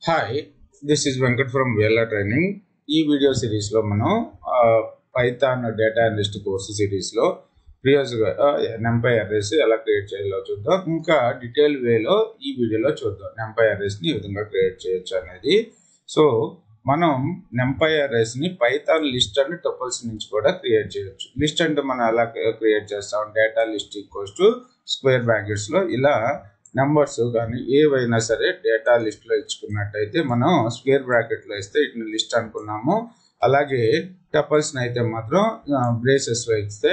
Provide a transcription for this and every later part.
Hi, this is Venkat from Vela Training. ఈ video సిరీస్లో మనం పైథాన్ డేటా అనలిస్ట్ కోర్సు సిరీస్లో ప్రీవియస్గా NumPy అర్రేస్ ఎలా క్రియేట్ చేయాలో చూద్దాం. ఇంకా డీటెయిల్ వేలో ఈ వీడియోలో చూద్దాం NumPy అర్రేస్ని ఏ విధంగా క్రియేట్ చేయొచ్చు అనేది. సో మనం NumPy అర్రేస్ని పైథాన్ లిస్ట్ అండ్ టపుల్స్ నుంచి కూడా క్రియేట్ చేయొచ్చు. లిస్ట్ అంటే మనం ఎలా క్రియేట్ చేస్తాం, data list equals to square బ్రాకెట్స్లో ఇలా నెంబర్స్ కానీ ఏవైనా సరే డేటా లిస్ట్లో ఇచ్చుకున్నట్టయితే మనం స్క్వేర్ బ్రాకెట్లో ఇస్తే ఇట్ని లిస్ట్ అనుకున్నాము. అలాగే టపుల్స్ని అయితే మాత్రం బ్రేసెస్లో ఇస్తే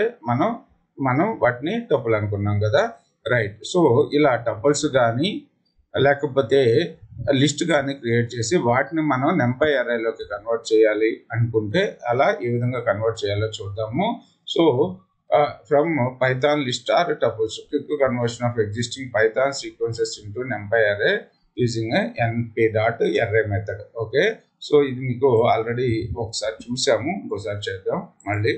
మనం వాటిని టపుల్ అనుకున్నాం కదా, రైట్. సో ఇలా టపుల్స్ కానీ లేకపోతే లిస్ట్ కానీ క్రియేట్ చేసి వాటిని మనం NumPy అర్రేలోకి కన్వర్ట్ చేయాలి అనుకుంటే అలా ఏ విధంగా కన్వర్ట్ చేయాలో చూద్దాము. So from Python list or tuples, quick conversion of existing Python sequences into NumPy array using a np.array method. Okay, so ఇది మీకు ఆల్రెడీ ఒకసారి చూసాము, ఇంకోసారి చేద్దాం మళ్ళీ.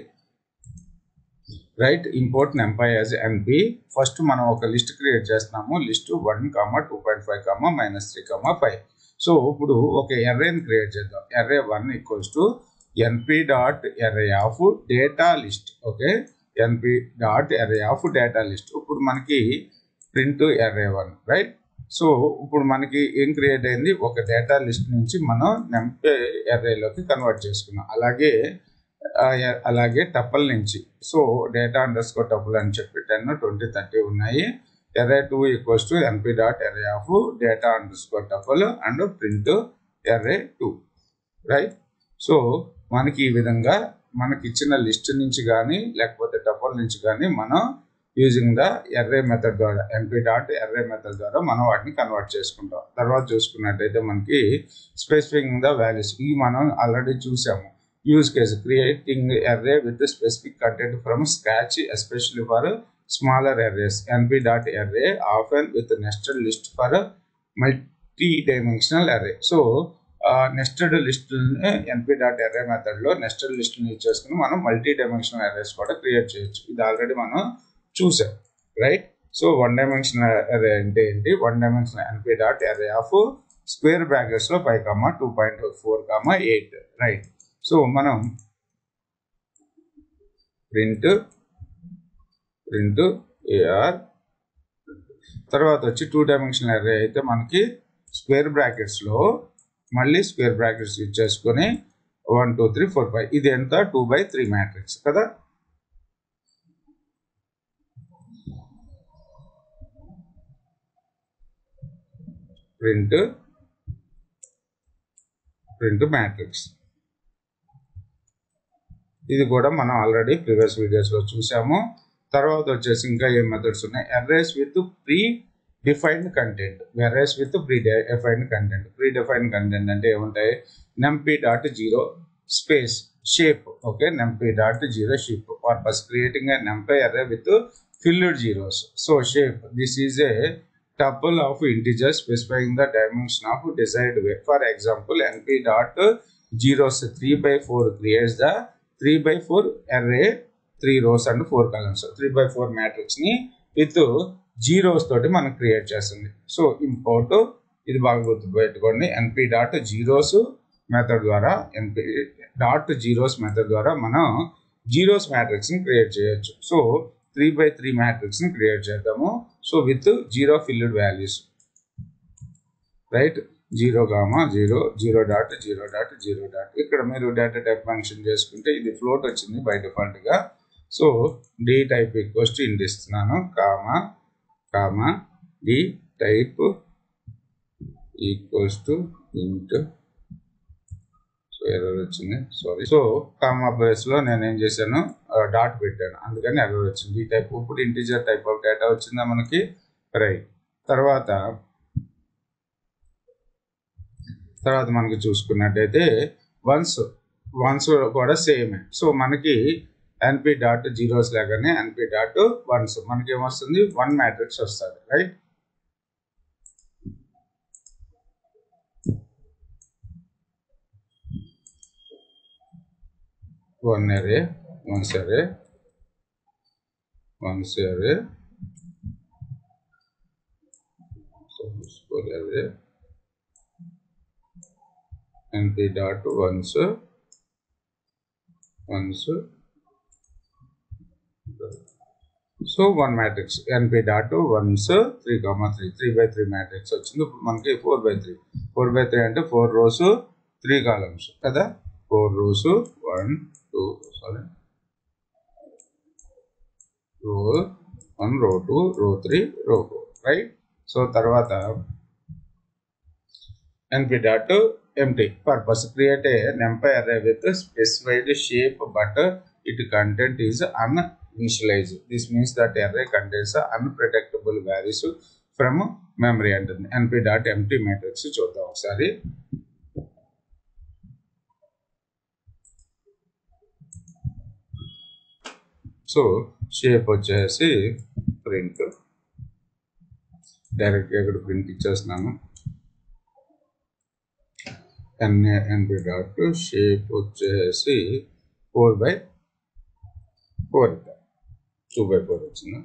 Right, import NumPy as np. First మనం ఒక లిస్ట్ క్రియేట్ చేస్తున్నాము, లిస్ట్ 1, 2.5, -3, 5. సో ఇప్పుడు ఒక అర్రేని క్రియేట్ చేద్దాం. array 1 equals to np.array of data list. Okay, np.array of data list. ఇప్పుడు మనకి ప్రింట్ array1, రైట్. సో ఇప్పుడు మనకి ఏం క్రియేట్ అయింది, ఒక డేటా లిస్ట్ నుంచి మనం NumPy అర్రేలోకి కన్వర్ట్ చేసుకున్నాం. అలాగే టపుల్ నుంచి, సో డేటా అండర్స్కోర్ టపుల్ అని చెప్పి 10, 20, 30 ఉన్నాయి. array2 equals to np.array of data underscore tuple and print array2, right. So మనకి ఈ విధంగా మనకి ఇచ్చిన లిస్ట్ నుంచి కానీ లేకపోతే టపుల్ నుంచి కానీ మనం యూజింగ్ ద array మెథడ్ ద్వారా np.array మెథడ్ ద్వారా మనం వాటిని కన్వర్ట్ చేసుకుంటాం. తర్వాత చూసుకున్నట్టయితే మనకి స్పెసిఫింగ్ ద వాల్యూస్, ఇవి మనం ఆల్రెడీ చూసాము. Use case creating array with specific content from scratch especially for smaller arrays, np.array often with nested list for multi dimensional array. So nested list np.array మెథడ్లో నెస్టెడ్ లిస్ట్ని యూజ్ చేసుకుని మనం మల్టీ డైమెన్షనల్ అర్రేస్ కూడా create చేయొచ్చు. ఇది already మనం చూసాం, రైట్. సో 1 డైమెన్షనల్ అర్రే అంటే ఏంటి, 1 డైమెన్షనల్ np.array ఆఫ్ స్క్వేర్ బ్రాకెట్స్లో 5, 2.4, 8, రైట్. సో మనం ప్రింట్ ar తర్వాత వచ్చి 2 డైమెన్షనల్ అర్రే అయితే మనకి స్క్వేర్ బ్రాకెట్స్లో మళ్ళీ స్క్వేర్ బ్రాకెట్స్ యూజ్ చేసుకొని 1, 2, 3, 4, 5 ఇది ఎంత 2/3 మ్యాట్రిక్స్ కదా. ప్రింట్ మ్యాట్రిక్స్, ఇది కూడా మనం ఆల్రెడీ ప్రీవియస్ వీడియోస్లో చూసాము. తర్వాత వచ్చేసి ఇంకా ఏ మెథడ్స్ ఉన్నాయి, arrays with pre defined content. Arrays with pre defined content అంటే ఏముంటాయి, np.0 space shape. Okay, np.0 shape purpose creating a NumPy array with filled zeros. So shape, this is a tuple of integers specifying the dimension of desired weight. For example, np.0 3/4 creates the 3/4 array, 3 rows and 4 columns. 3/4 matrix ని with zeros తోటి మనం create చేస్తుంది. So import, ఇది బాగా గుర్తుపెట్టుకోండి, np.zeros method ద్వారా మనం zeros matrix ని క్రియేట్ చేయొచ్చు. సో 3/3 మ్యాట్రిక్స్ ని క్రియేట్ చేద్దాము. So with 0 filled values, right. 0, 0, 0.0.0. ఇక్కడ మీరు డేటా టైప్ ఫంక్షన్ చేసుకుంటే ఇది ఫ్లోట్ వచ్చింది బై డిఫాల్ట్ గా. So d type equals to int ఇస్తున్నాను, comma d type equals to int. So error వచ్చింది, సారీ. సో కామా ప్లేస్ లో నేను ఏం చేశాను, డాట్ పెట్టాను, అందుకని ఎర్రర్ వచ్చింది. డి టైప్, ఇప్పుడు ఇంటిజర్ టైప్ ఆఫ్ డేటా వచ్చిందా మనకి, రైట్. తర్వాత మనకి చూసుకున్నట్టయితే వన్స్ కూడా సేమే. సో మనకి np.zeros లాగానే np.ones మనకి ఏమొస్తుంది, 1 మ్యాట్రిక్స్ వస్తుంది, right. Once array, so array np dot ones so 1 matrix np dot ones 3, 3 3/3 matrix వచ్చింది. ఇప్పుడు మనకి 4/3 4/3 అంటే 4 rows 3 columns కదా. 4 rows 1 2 sorry row 1 row 2 row 3 row 4 right. So తర్వాత np dot empty purpose create a numpy array with specified shape but its content is uninitialized. This means that array contains unpredictable values from memory అంటుంది. np dot empty matrix చూద్దాం ఒకసారి. So shape వచ్చేసి print డైరెక్ట్గా ఇక్కడ print ఇచ్చేస్తున్నాను. np dot shape వచ్చేసి 4/4 2/4 వచ్చింది.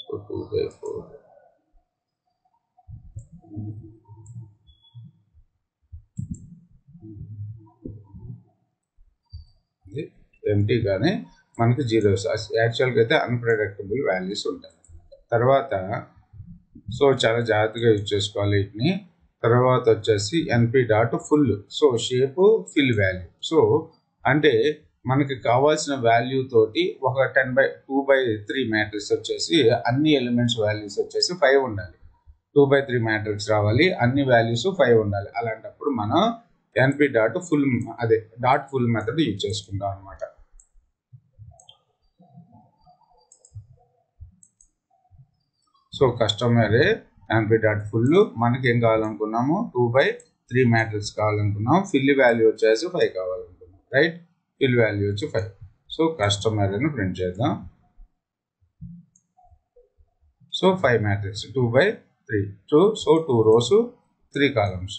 So 2/4 empty కానీ మనకి జీరోస్ యాక్చువల్గా అయితే అన్ప్రెడిక్టబుల్ వాల్యూస్ ఉంటాయి. తర్వాత సో చాలా జాగ్రత్తగా యూజ్ చేసుకోవాలి వీటిని. తర్వాత వచ్చేసి np dot full so shape fill value. So అంటే మనకి కావాల్సిన వాల్యూ తోటి ఒక 2/3 మ్యాట్రిక్స్ వచ్చేసి అన్ని ఎలిమెంట్స్ వాల్యూస్ వచ్చేసి 5 ఉండాలి. 2/3 మ్యాట్రిక్స్ రావాలి, అన్ని వాల్యూస్ 5 ఉండాలి. అలాంటప్పుడు మనం np డాట్ ఫుల్ అదే డాట్ ఫుల్ మెథడ్ యూజ్ చేసుకుంటాం అనమాట. సో కస్టమ్ అరే np డాట్ ఫుల్ మనకి ఏం కావాలనుకున్నాము 2/3 మ్యాట్రిక్స్ కావాలనుకున్నాము. ఫిల్ వాల్యూ వచ్చేసి 5 కావాలనుకున్నాం రైట్. ఫిల్ వాల్యూ వచ్చి 5. సో కస్టమ్ అరేని ప్రింట్ చేద్దాం. So 5 matrix 2/3 so 2 rows 3 columns.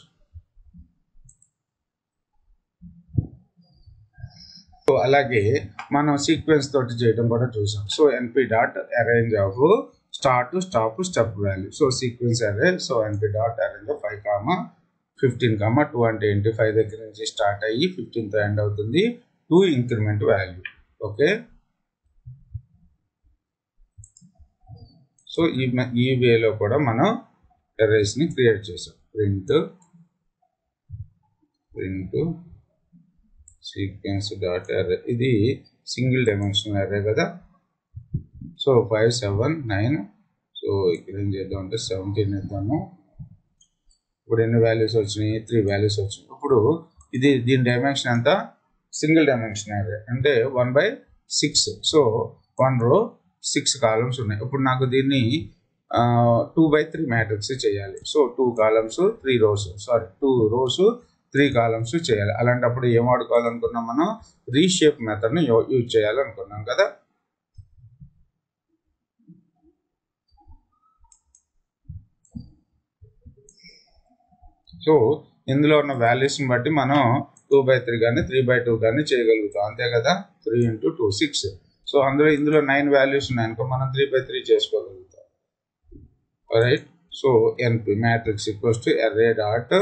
So అలాగే మనం సీక్వెన్స్ తోటి చేయడం కూడా చూసాం. So np dot arrange of start stop step value. So sequence అరే so np dot arrange of 5, 15, 2 అంటే ఏంటి 5 దగ్గర నుంచి స్టార్ట్ అయ్యి 15తో ఎండ్ అవుతుంది. 2 ఇంక్రిమెంట్ వాల్యూ. ఓకే. సో ఈ వేలో కూడా మనం అరేస్ ని క్రియేట్ చేసాం. ప్రింట్ సీక్వెన్స్ డాట్ అరే ఇది సింగిల్ డైమెన్షనల్ అరే కదా. సో 5 7 9 సో ఇక్కడ ఏం చేద్దాం అంటే 17 ఇద్దాము. ఇప్పుడు ఎన్ని వాల్యూస్ వచ్చినాయి 3 వాల్యూస్ వచ్చినాయి. ఇప్పుడు దీని డైమెన్షన్ ఎంత సింగిల్ డైమెన్షన్ అరే అంటే 1/6. సో 1 row 6 columns ఉన్నాయి. ఇప్పుడు నాకు దీన్ని 2/3 మ్యాట్రిక్స్ చేయాలి. So 2 columns 3 rows 2 rows 3 columns చేయాలి. అలాంటప్పుడు ఏం వాడుకోవాలనుకున్నాం మనం రీషేప్ మెథడ్ని యూజ్ చేయాలనుకున్నాం కదా. సో ఇందులో ఉన్న వాల్యూస్ని బట్టి మనం 2/3 కానీ 3/2 కానీ చేయగలుగుతాం అంతే కదా. 3 × 2 6. సో ఇందులో 9 వాల్యూస్ ఉన్నాయనుకో మనం 3/3 చేసుకోగలుగుతాం right. So np matrix equals to array dot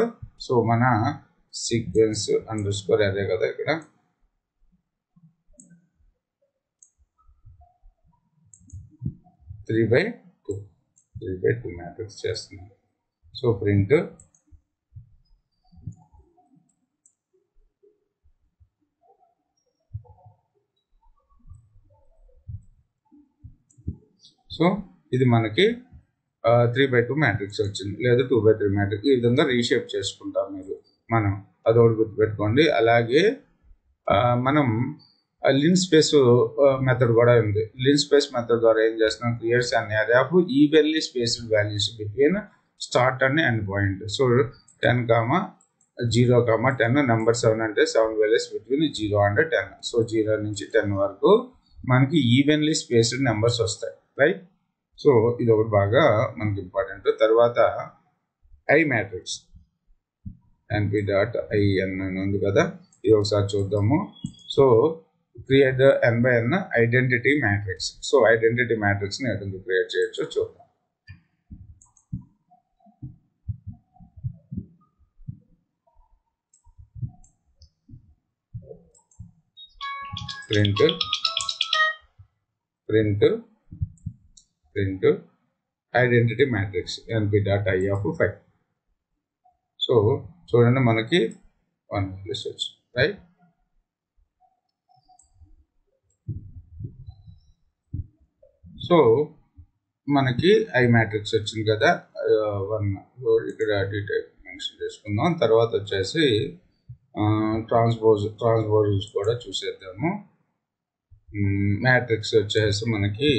so మన సీక్వెన్స్ అండర్స్కోర్ అరే కదా ఇక్కడ. త్రీ బై టూ మ్యాట్రిక్స్ చేస్తున్నాం. సో ప్రింట్ సో ఇది మనకి 3/2 మ్యాట్రిక్స్ వచ్చింది, లేదా 2/3 మ్యాట్రిక్స్. ఈ విధంగా రీషేప్ చేసుకుంటాం మనం అదొకటి గుర్తుపెట్టుకోండి. అలాగే మనం లిన్ స్పేస్ మెథడ్ కూడా ఉంది. లిన్ స్పేస్ మెథడ్ ద్వారా ఏం చేస్తున్నాం క్రియేట్స్ అన్ అరే of evenly spaced values between start and end point. So 10, 0, 10 number 7 అంటే 7 వాల్యూస్ బిట్వీన్ 0 and 10. సో 0 నుంచి 10 వరకు మనకి ఈవెన్లీ స్పేస్డ్ నెంబర్స్ వస్తాయి రైట్. సో ఇది ఒకటి బాగా మనకి ఇంపార్టెంట్. తర్వాత I matrix np dot in అని ఉంది కదా, ఇది ఒకసారి చూద్దాము. So create n/n identity matrix. So identity matrix ని ఎట్లా క్రియేట్ చేయొచ్చో చూద్దాం. Print identity matrix np.i of 5. So చూడండి మనకి 1 లిస్ట్ వచ్చింది, రైట్. సో మనకి ఐ మ్యాట్రిక్స్ వచ్చింది కదా, 1 ఇక్కడ డీటెయిల్ మెన్షన్ చేసుకుందాం. తర్వాత వచ్చేసి ట్రాన్స్పోజ్ కూడా చూసేద్దాము. మ్యాట్రిక్స్ వచ్చేసి మనకి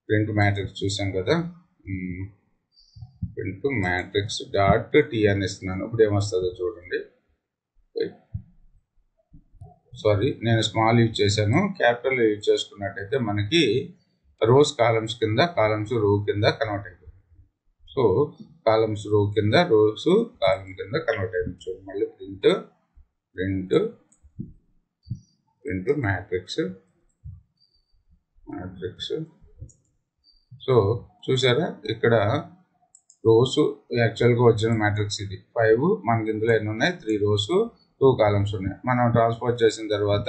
ప్రింట్ మ్యాట్రిక్స్ చూసాం కదా, ప్రింట్ మ్యాట్రిక్స్ డాట్ టీ అని ఇస్తున్నాను. ఇప్పుడు ఏమొస్తుందో చూడండి. సారీ, నేను స్మాల్ యూజ్ చేశాను. క్యాపిటల్ యూజ్ చేసుకున్నట్టయితే మనకి రోస్ కాలమ్స్ కింద, కాలమ్స్ రో కింద కన్వర్ట్ అయిపోయింది. సో కాలమ్స్ రో కింద, రోస్ కాలమ్ కింద కన్వర్ట్ అయిపోయింది. చూడండి మళ్ళీ ప్రింట్ మ్యాట్రిక్స్. సో చూసారా, ఇక్కడ రోస్ యాక్చువల్గా ఒరిజినల్ మ్యాట్రిక్స్ ఇది 5, మనకి ఇందులో ఎన్ని ఉన్నాయి, 3 రోస్ 2 కాలమ్స్ ఉన్నాయి. మనం ట్రాన్స్పోజ్ చేసిన తర్వాత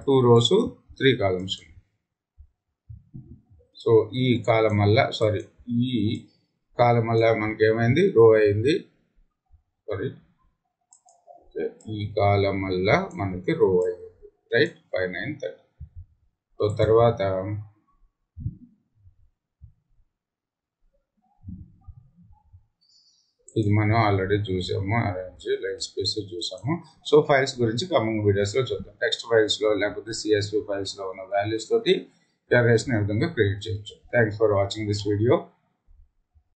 2 రోస్ 3 కాలమ్స్ ఉన్నాయి. సో ఈ కాలం వల్ల మనకి ఏమైంది, రో అయింది. ఈ కాలం వల్ల మనకి రో అయింది, రైట్. 5, 9, 30. సో తర్వాత ఇది మనం ఆల్రెడీ చూసాము, అరేంజ్ లైన్ స్పేస్ చూసాము. సో ఫైల్స్ గురించి కమింగ్ వీడియోస్లో చూద్దాం. టెక్స్ట్ ఫైల్స్లో లేకపోతే CSV ఫైల్స్లో ఉన్న వాల్యూస్ తోటి అరేస్ని ఏ విధంగా క్రియేట్ చేయొచ్చు. Thanks for watching this video.